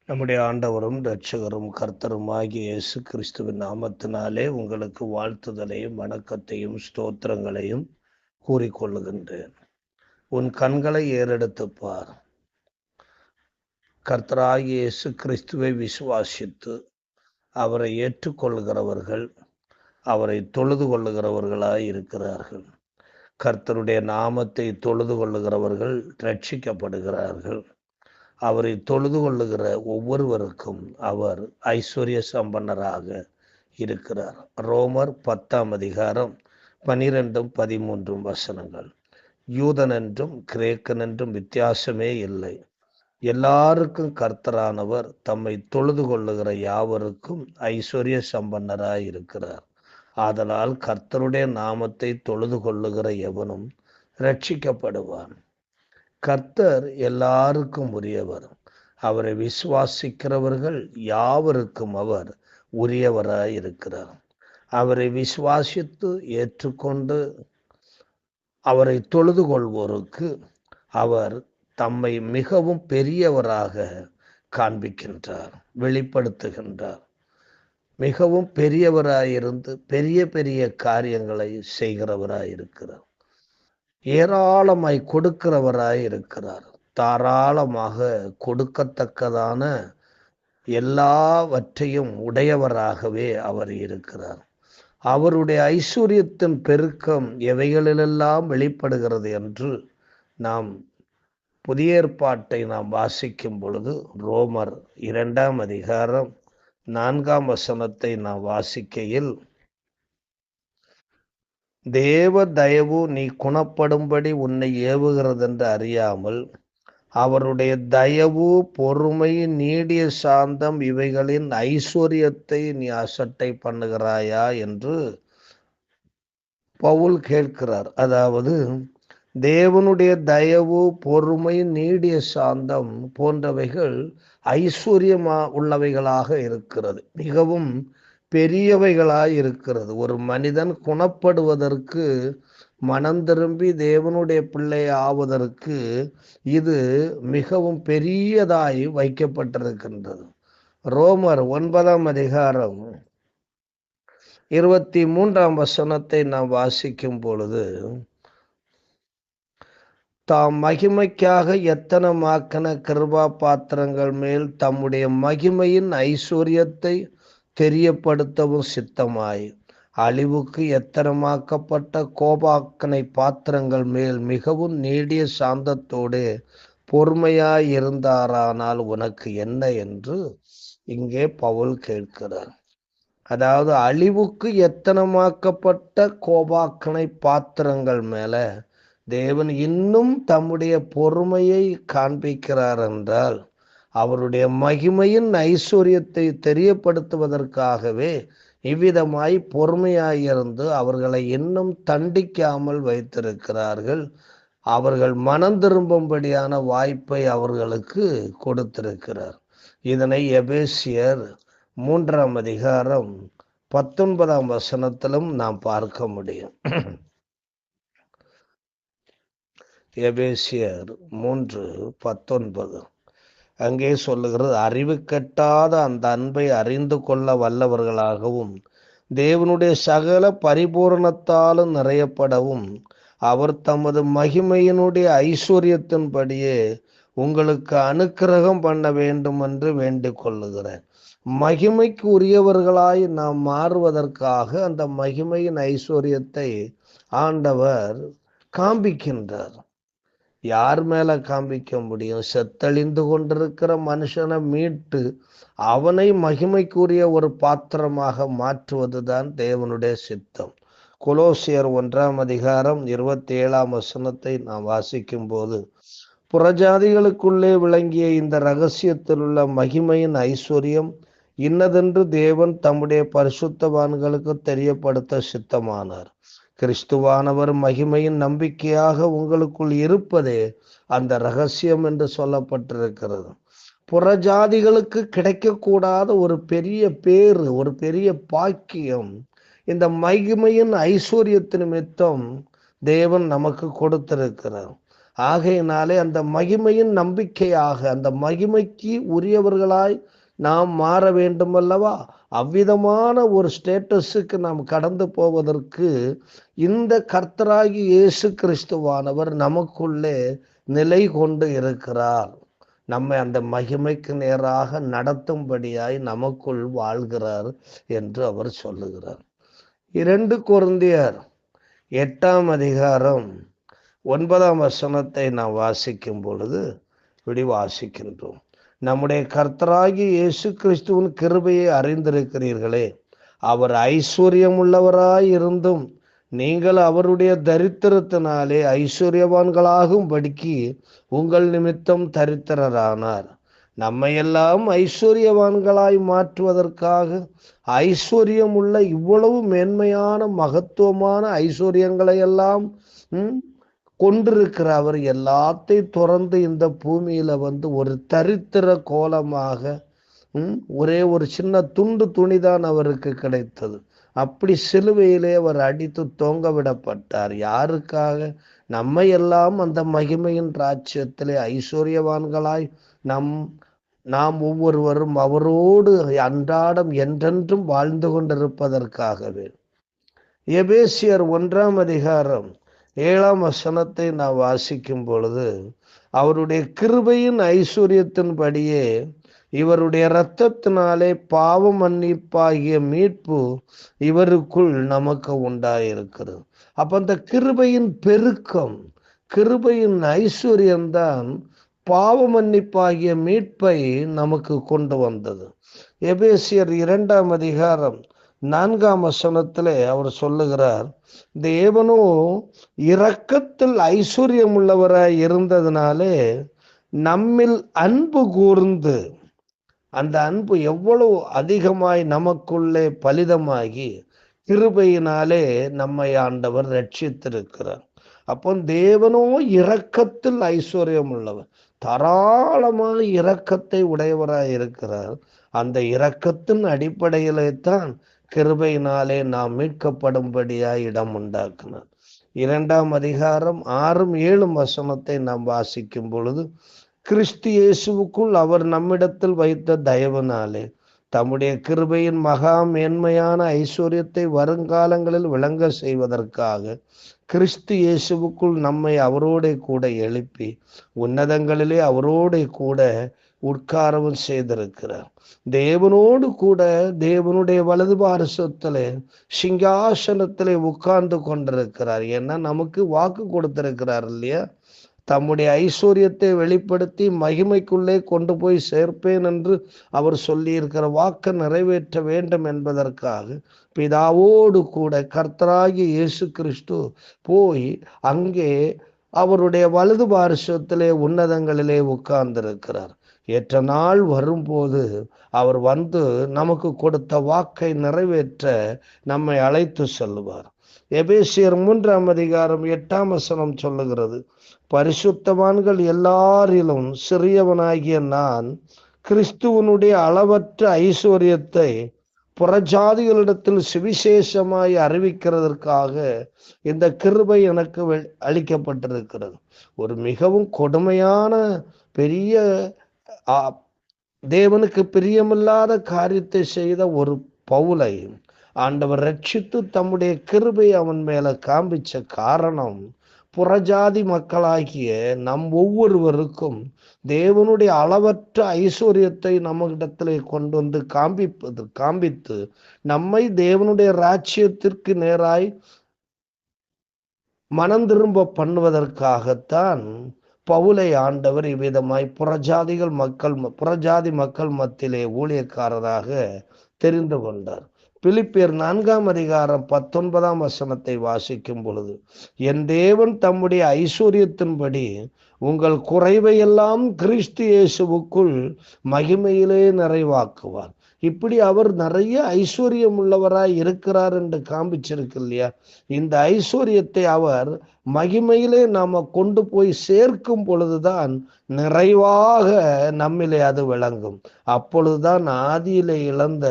நம்முடைய ஆண்டவரும் இரட்சகரும் கர்த்தருமாகிய இயேசு கிறிஸ்துவின் நாமத்தினாலே உங்களுக்கு வாழ்த்துதலையும் வணக்கத்தையும் ஸ்தோத்திரங்களையும் கூறிக்கொள்ளுகின்றேன். உன் கண்களை ஏறெடுத்துப் பார். கர்த்தராகிய இயேசு கிறிஸ்துவை விசுவாசித்து அவரை ஏற்றுக்கொள்கிறவர்கள் அவரை தொழுது கொள்ளுகிறவர்களாய் இருக்கிறார்கள். கர்த்தருடைய நாமத்தை தொழுது கொள்ளுகிறவர்கள் ரட்சிக்கப்படுகிறார்கள். அவரை தொழுது கொள்ளுகிற ஒவ்வொருவருக்கும் அவர் ஐஸ்வர்ய சம்பன்னராக இருக்கிறார். ரோமர் 10 12-13 யூதன் என்றும் கிரேக்கன் என்றும் வித்தியாசமே இல்லை. எல்லாருக்கும் கர்த்தரானவர் தம்மை தொழுது கொள்ளுகிற யாவருக்கும் ஐஸ்வர்ய சம்பன்னராய் இருக்கிறார். ஆதலால் கர்த்தருடைய நாமத்தை தொழுது கொள்ளுகிற எவனும் ரட்சிக்கப்படுவான். கர்த்தர் எல்லாருக்கும் உரியவர். அவரை விசுவாசிக்கிறவர்கள் யாவருக்கும் அவர் உரியவராய் இருக்கிறார். அவரை விசுவாசித்து ஏற்றுக்கொண்டு அவரை தொழுது கொள்வோருக்கு அவர் தம்மை மிகவும் பெரியவராக காண்பிக்கின்றார், வெளிப்படுத்துகின்றார். மிகவும் பெரியவராயிருந்து பெரிய பெரிய காரியங்களை செய்கிறவராயிருக்கிறார். ஏராளமாய் கொடுக்கிறவராய் இருக்கிறார். தாராளமாக கொடுக்கத்தக்கதான எல்லாவற்றையும் உடையவராகவே அவர் இருக்கிறார். அவருடைய ஐஸ்வர்யத்தின் பெருக்கம் எவைகளிலெல்லாம் வெளிப்படுகிறது என்று நாம் புதிய ஏற்பாட்டை நாம் வாசிக்கும் பொழுது ரோமர் 2 நாம் வாசிக்கையில், தேவ தயவு நீ குணப்படும்படி உன்னை ஏவுகிறதென்று அறியாமல் அவருடைய தயவு, பொறுமை, நீடிய சாந்தம் இவைகளின் ஐஸ்வர்யத்தை நீ அசட்டை பண்ணுகிறாயா என்று பவுல் கேட்கிறார். அதாவது தேவனுடைய தயவு, பொறுமை, நீடிய சாந்தம் போன்றவைகள் ஐஸ்வர்யமா உள்ளவைகளாக இருக்கிறது, மிகவும் பெரியவைகளாய் இருக்கிறது. ஒரு மனிதன் குணப்படுவதற்கு, மனம் திரும்பி தேவனுடைய பிள்ளை ஆவதற்கு இது மிகவும் பெரியதாய் வைக்கப்பட்டிருக்கின்றது. ரோமர் 9 நாம் வாசிக்கும் பொழுது, தாம் மகிமைக்காக எத்தனமாக்கின கிருபா பாத்திரங்கள் மேல் தம்முடைய மகிமையின் ஐஸ்வர்யத்தை தெரியப்படுத்தவும் சித்தமாய் அழிவுக்கு எத்தனமாக்கப்பட்ட கோபாக்கனை பாத்திரங்கள் மேல் மிகவும் நீடிய சாந்தத்தோடு பொறுமையாய் இருந்தாரானால் உனக்கு என்ன என்று இங்கே பவுல் கேட்கிறார். அதாவது அழிவுக்கு எத்தனமாக்கப்பட்ட கோபாக்கனை பாத்திரங்கள் மேல தேவன் இன்னும் தம்முடைய பொறுமையை காண்பிக்கிறார் என்றால், அவருடைய மகிமையின் ஐஸ்வர்யத்தை தெரியப்படுத்துவதற்காகவே இவ்விதமாய் பொறுமையாயிருந்து அவர்களை இன்னும் தண்டிக்காமல் வைத்திருக்கிறார்கள். அவர்கள் மனம் திரும்பும்படியான வாய்ப்பை அவர்களுக்கு கொடுத்திருக்கிறார். இதனை எபேசியர் 3 நாம் பார்க்க முடியும். எபேசியர் 3:19 அங்கே சொல்லுகிறது, அறிவு கெட்டாத அந்த அன்பை அறிந்து கொள்ள வல்லவர்களாகவும் தேவனுடைய சகல பரிபூரணத்தாலும் நிறையப்படவும் அவர் தமது மகிமையினுடைய ஐஸ்வர்யத்தின்படியே உங்களுக்கு அனுக்கிரகம் பண்ண வேண்டும் என்று வேண்டிக் கொள்ளுகிறேன். மகிமைக்கு உரியவர்களாய் நாம் மாறுவதற்காக அந்த மகிமையின் ஐஸ்வர்யத்தை ஆண்டவர் காண்பிக்கின்றார். யார் மேல காண்பிக்க முடியும்? செத்தழிந்து கொண்டிருக்கிற மனுஷனை மீட்டு அவனை மகிமைக்குரிய ஒரு பாத்திரமாக மாற்றுவதுதான் தேவனுடைய சித்தம். கொலோசியர் 1 நாம் வாசிக்கும் போது, புறஜாதிகளுக்குள்ளே விளங்கிய இந்த இரகசியத்தில் உள்ள மகிமையின் ஐஸ்வர்யம் இன்னதென்று தேவன் தம்முடைய பரிசுத்தவான்களுக்கு தெரியப்படுத்த சித்தமானார். கிறிஸ்துவானவர் மகிமையின் நம்பிக்கையாக உங்களுக்குள் இருப்பதே அந்த இரகசியம் என்று சொல்லப்பட்டிருக்கிறது. புறஜாதிகளுக்கு கிடைக்கக்கூடாத ஒரு பெரிய பேரு, ஒரு பெரிய பாக்கியம் இந்த மகிமையின் ஐஸ்வர்யத்தின் நிமித்தம் தேவன் நமக்கு கொடுத்திருக்கிறார். ஆகையினாலே அந்த மகிமையின் நம்பிக்கையாக அந்த மகிமைக்கு உரியவர்களாய் நாம் மாற வேண்டும் அல்லவா? அவ்விதமான ஒரு ஸ்டேட்டஸுக்கு நாம் கடந்து போவதற்கு இந்த கர்த்தராகி இயேசு கிறிஸ்துவானவர் நமக்குள்ளே நிலை கொண்டு இருக்கிறார். நம்மை அந்த மகிமைக்கு நேராக நடத்தும்படியாய் நமக்குள் வாழ்கிறார் என்று அவர் சொல்லுகிறார். 2 கொரிந்தியர் 8ஆம் அதிகாரம் 9ஆம் வசனத்தை நாம் வாசிக்கும் பொழுது இப்படி வாசிக்கின்றோம். நம்முடைய கர்த்தராகிய இயேசு கிறிஸ்துவின் கிருபையை அறிந்திருக்கிறீர்களே, அவர் ஐஸ்வர்யம் உள்ளவராய் இருந்தும் நீங்கள் அவருடைய தரித்திரத்தினாலே ஐஸ்வர்யவான்களாகும்படிக்கு உங்கள் நிமித்தம் தரித்திரரானார். நம்மையெல்லாம் ஐஸ்வர்யவான்களாய் மாற்றுவதற்காக ஐஸ்வர்யம் உள்ள இவ்வளவு மேன்மையான மகத்துவமான ஐஸ்வர்யங்களை எல்லாம் கொண்டிருக்கிற அவர் எல்லாத்தையும் துறந்து இந்த பூமியில வந்து ஒரு தரித்திர கோலமாக ஒரே ஒரு சின்ன துண்டு துணிதான் அவருக்கு கிடைத்தது. அப்படி சிலுவையிலே அவர் அடித்து தொங்க விடப்பட்டார். யாருக்காக? நம்மை எல்லாம் அந்த மகிமையின் ராஜ்யத்திலே ஐஸ்வர்யவான்களாய் நாம் ஒவ்வொருவரும் அவரோடு அன்றாடம் என்றென்றும் வாழ்ந்து கொண்டிருப்பதற்காகவே. எபேசியர் 1ஆம் அதிகாரம் 7ஆம் வசனத்தை நாம் வாசிக்கும் பொழுது, அவருடைய கிருபையின் ஐஸ்வர்யத்தின்படியே இவருடைய இரத்தத்தினாலே பாவ மன்னிப்பாகிய மீட்பு இவருக்குள் நமக்கு உண்டாயிருக்கிறது. அப்ப அந்த கிருபையின் பெருக்கம், கிருபையின் ஐஸ்வர்யம்தான் பாவ மன்னிப்பாகிய மீட்பை நமக்கு கொண்டு வந்தது. எபேசியர் 2ஆம் அதிகாரம் 4ஆம் வசனத்திலே அவர் சொல்லுகிறார், தேவனோ இரக்கத்தில் ஐஸ்வர்யம் உள்ளவராய் இருந்ததினாலே நம்மில் அன்பு கூர்ந்து, அந்த அன்பு எவ்வளவு அதிகமாய் நமக்குள்ளே பலிதமாகி கிருபையினாலே நம்மை ஆண்டவர் ரட்சித்திருக்கிறார். அப்போ தேவனோ இரக்கத்தில் ஐஸ்வர்யம் உள்ளவர், தாராளமான இரக்கத்தை உடையவராய் இருக்கிறார். அந்த இரக்கத்தின் அடிப்படையிலே தான் கிருபையினாலே நாம் மீட்கப்படும்படியாய் இடம் உண்டாக்கினார். 2ஆம் அதிகாரம் 6ம் 7ம் வசனத்தை நாம் வாசிக்கும் பொழுது, கிறிஸ்து இயேசுவுக்குள் அவர் நம்மிடத்தில் வைத்த தயவினாலே தம்முடைய கிருபையின் மகா மேன்மையான ஐஸ்வர்யத்தை வருங்காலங்களில் விளங்க செய்வதற்காக கிறிஸ்து இயேசுவுக்குள் நம்மை அவரோட கூட எழுப்பி உன்னதங்களிலே அவரோட கூட உட்காரவும் செய்திருக்கிறார். தேவனோடு கூட தேவனுடைய வலது பாரசத்திலே சிங்காசனத்திலே உட்கார்ந்து கொண்டிருக்கிறார். ஏன்னா நமக்கு வாக்கு கொடுத்திருக்கிறார் இல்லையா? தம்முடைய ஐஸ்வர்யத்தை வெளிப்படுத்தி மகிமைக்குள்ளே கொண்டு போய் சேர்ப்பேன் என்று அவர் சொல்லியிருக்கிற வாக்கை நிறைவேற்ற வேண்டும் என்பதற்காக பிதாவோடு கூட கர்த்தராகிய இயேசு கிறிஸ்து போய் அங்கே அவருடைய வலது பாரசத்திலே உன்னதங்களிலே உட்கார்ந்திருக்கிறார். ஏற்ற நாள் வரும்போது அவர் வந்து நமக்கு கொடுத்த வாக்கை நிறைவேற்ற நம்மை அழைத்து செல்லுவார். எபேசியர் 3ஆம் அதிகாரம் 8ஆம் வசனம் சொல்லுகிறது, பரிசுத்தவான்கள் எல்லாரிலும் சிறியவனாகிய நான் கிறிஸ்துவனுடைய அளவற்ற ஐஸ்வர்யத்தை புறஜாதிகளிடத்தில் சுவிசேஷமாய் அறிவிக்கிறதற்காக இந்த கிருபை எனக்கு அளிக்கப்பட்டிருக்கிறது. ஒரு மிகவும் கொடுமையான பெரிய தேவனுக்கு பிரியமில்லாத காரியத்தை செய்த ஒரு பவுலை ஆண்டவர் ரட்சித்து தம்முடைய கிருபை அவன் மேல காண்பிச்ச காரணம், புறஜாதி மக்களாகிய நம் ஒவ்வொருவருக்கும் தேவனுடைய அளவற்ற ஐஸ்வர்யத்தை நம்மிடத்திலே கொண்டு வந்து காண்பித்து நம்மை தேவனுடைய ராஜ்யத்திற்கு நேராய் மனம் திரும்ப பண்ணுவதற்காகத்தான் பவுலை ஆண்டவர் இவ்விதமாய் புறஜாதி மக்கள் மத்தியிலே ஊழியக்காரராக தெரிந்து கொண்டார். பிலிப்பியர் 4ஆம் அதிகாரம் 19ஆம் வசனத்தை வாசிக்கும் பொழுது, என் தேவன் தம்முடைய ஐஸ்வர்யத்தின்படி உங்கள் குறைவையெல்லாம் கிறிஸ்து இயேசுவுக்குள் மகிமையிலே நிறைவாக்குவார். இப்படி அவர் நிறைய ஐஸ்வர்யம் உள்ளவராய் இருக்கிறார் என்று காண்பிச்சிருக்கு இல்லையா? இந்த ஐஸ்வர்யத்தை அவர் மகிமையிலே நாம கொண்டு போய் சேர்க்கும் பொழுதுதான் நிறைவாக நம்மிலே அது விளங்கும். அப்பொழுதுதான் ஆதியிலே இழந்த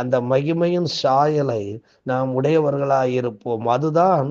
அந்த மகிமையின் சாயலை நாம் உடையவர்களாயிருப்போம். அதுதான்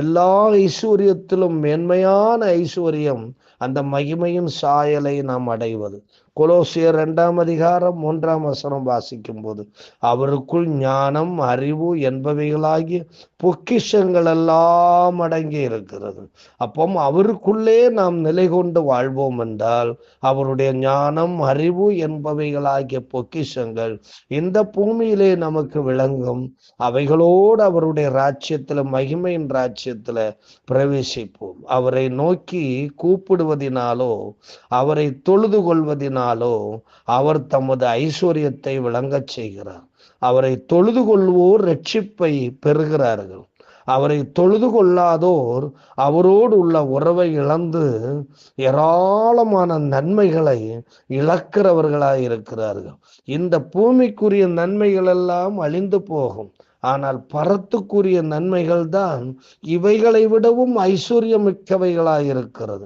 எல்லா ஐஸ்வர்யத்திலும் மேன்மையான ஐஸ்வர்யம், அந்த மகிமையின் சாயலை நாம் அடைவது. கொலோசியர் 2 அதிகாரம் 1 வாசிக்கும் போது, அவருக்குள் ஞானம், அறிவு என்பவைகளாகிய பொக்கிஷங்கள் எல்லாம் அடங்கி இருக்கிறது. அப்போ அவருக்குள்ளே நாம் நிலை கொண்டு வாழ்வோம் என்றால், அவருடைய ஞானம், அறிவு என்பவைகளாகிய பொக்கிஷங்கள் இந்த பூமியிலே நமக்கு விளங்கும். அவைகளோடு அவருடைய ராஜ்யத்துல, மகிமையின் ராஜ்யத்துல பிரவேசிப்போம். அவரை நோக்கி கூப்பிடுவதினாலோ, அவரை தொழுது கொள்வதினாலோ அவர் தமது ஐஸ்வர்யத்தை விளங்கச் செய்கிறார். அவரை தொழுது கொள்வோர் ரட்சிப்பை பெறுகிறார்கள். அவரை தொழுது கொள்ளாதோர் அவரோடு உள்ள உறவை இழந்து ஏராளமான நன்மைகளை இழக்கிறவர்களாய் இருக்கிறார்கள். இந்த பூமிக்குரிய நன்மைகள் எல்லாம் அழிந்து போகும். ஆனால் பரத்துக்குரிய நன்மைகள் தான் இவைகளை விடவும் ஐஸ்வர்யமிக்கவைகளாயிருக்கிறது.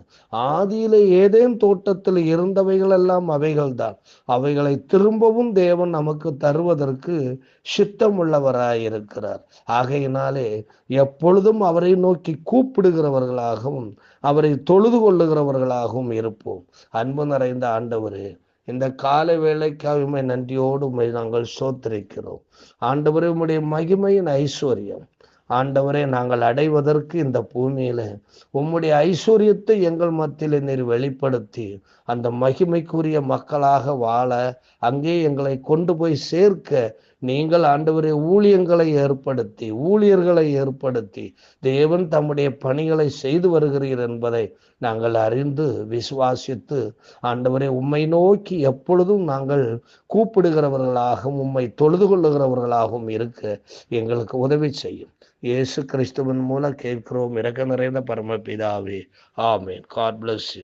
ஆதியிலே ஏதேன் தோட்டத்தில் இருந்தவைகள் எல்லாம் அவைகள்தான். அவைகளை திரும்பவும் தேவன் நமக்கு தருவதற்கு சித்தமுள்ளவராயிருக்கிறார். ஆகையினாலே எப்பொழுதும் அவரை நோக்கி கூப்பிடுகிறவர்களாகவும் அவரை தொழுது கொள்ளுகிறவர்களாகவும் இருப்போம். அன்பு நிறைந்த ஆண்டவரே, இந்த காலை வேளைக்காக உம்மை நன்றியோடு உம்மை நாங்கள் ஸ்தோத்திரிக்கிறோம். ஆண்டவரே, உம்முடைய மகிமையின் ஐஸ்வர்யம் ஆண்டவரே நாங்கள் அடைவதற்கு இந்த பூமியில உம்முடைய ஐஸ்வர்யத்தை எங்கள் மத்தியிலே நீர் வெளிப்படுத்தி அந்த மகிமைக்குரிய மக்களாக வாழ அங்கே எங்களை கொண்டு போய் சேர்க்க நீங்கள் ஆண்டவரே ஊழியர்களை ஏற்படுத்தி தேவன் தம்முடைய பணிகளை செய்து வருகிறீர் என்பதை நாங்கள் அறிந்து விசுவாசித்து ஆண்டவரே உம்மை நோக்கி எப்பொழுதும் நாங்கள் கூப்பிடுகிறவர்களாகவும் உம்மை தொழுது கொள்ளுகிறவர்களாகவும் இருக்க எங்களுக்கு உதவி செய்யும். இயேசு கிறிஸ்துவின் மூலம் கேட்கிறோம் இரக்க நிறைந்த பரமபிதாவே. ஆமென். God bless you.